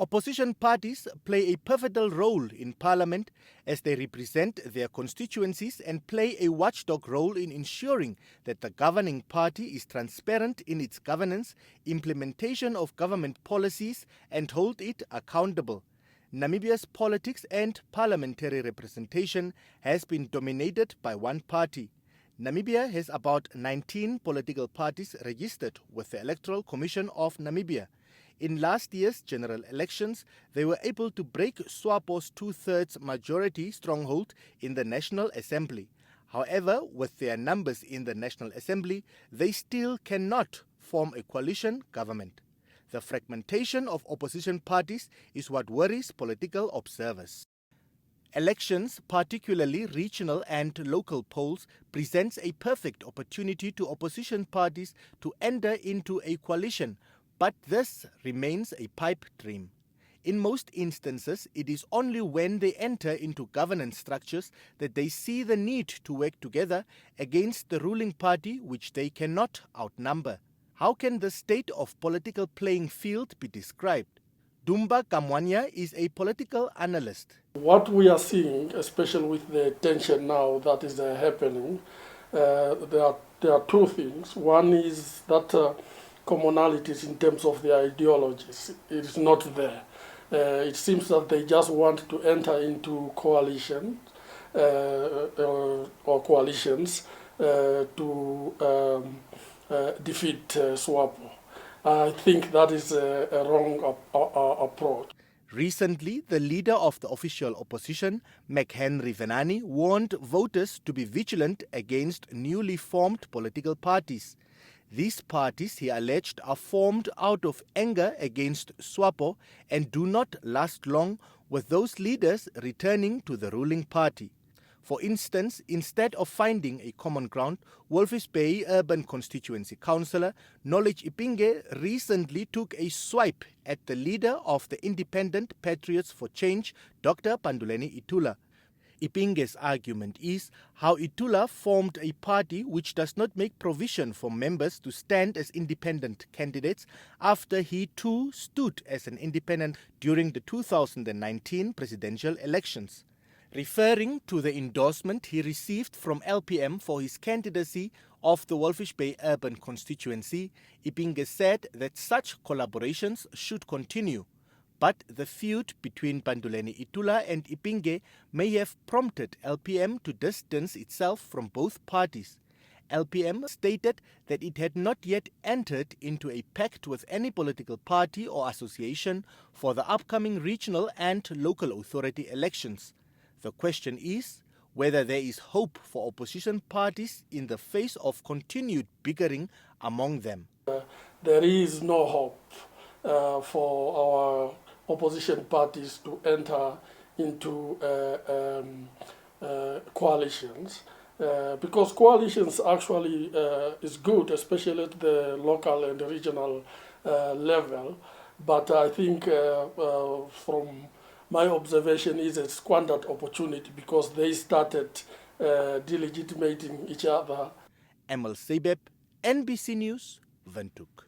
Opposition parties play a pivotal role in parliament as they represent their constituencies and play a watchdog role in ensuring that the governing party is transparent in its governance, implementation of government policies, and hold it accountable. Namibia's politics and parliamentary representation has been dominated by one party. Namibia has about 19 political parties registered with the Electoral Commission of Namibia. In last year's general elections, they were able to break SWAPO's two-thirds majority stronghold in the National Assembly. However, with their numbers in the National Assembly, they still cannot form a coalition government. The fragmentation of opposition parties is what worries political observers. Elections, particularly regional and local polls, presents a perfect opportunity to opposition parties to enter into a coalition, but this remains a pipe dream. In most instances, it is only when they enter into governance structures that they see the need to work together against the ruling party which they cannot outnumber. How can the state of political playing field be described? Dumba Kamwanya is a political analyst. What we are seeing, especially with the tension now that is happening, there are two things. One is that commonalities in terms of their ideologies. It is not there. It seems that they just want to enter into coalition or coalitions to defeat SWAPO. I think that is a wrong approach. Recently, the leader of the official opposition, McHenry Venani, warned voters to be vigilant against newly formed political parties. These parties, he alleged, are formed out of anger against SWAPO and do not last long, with those leaders returning to the ruling party. For instance, instead of finding a common ground, Walvis Bay Urban Constituency Councillor Knowledge Ipinge recently took a swipe at the leader of the Independent Patriots for Change, Dr. Panduleni Itula. Ipinge's argument is how Itula formed a party which does not make provision for members to stand as independent candidates after he too stood as an independent during the 2019 presidential elections. Referring to the endorsement he received from LPM for his candidacy of the Walvis Bay Urban Constituency, Ipinge said that such collaborations should continue. But the feud between Panduleni Itula and Ipinge may have prompted LPM to distance itself from both parties. LPM stated that it had not yet entered into a pact with any political party or association for the upcoming regional and local authority elections. The question is whether there is hope for opposition parties in the face of continued bickering among them. There is no hope for our opposition parties to enter into coalitions because coalitions actually is good, especially at the local and regional level. But I think from my observation is a squandered opportunity because they started delegitimating each other. Emil Sebeb, NBC News, Windhoek.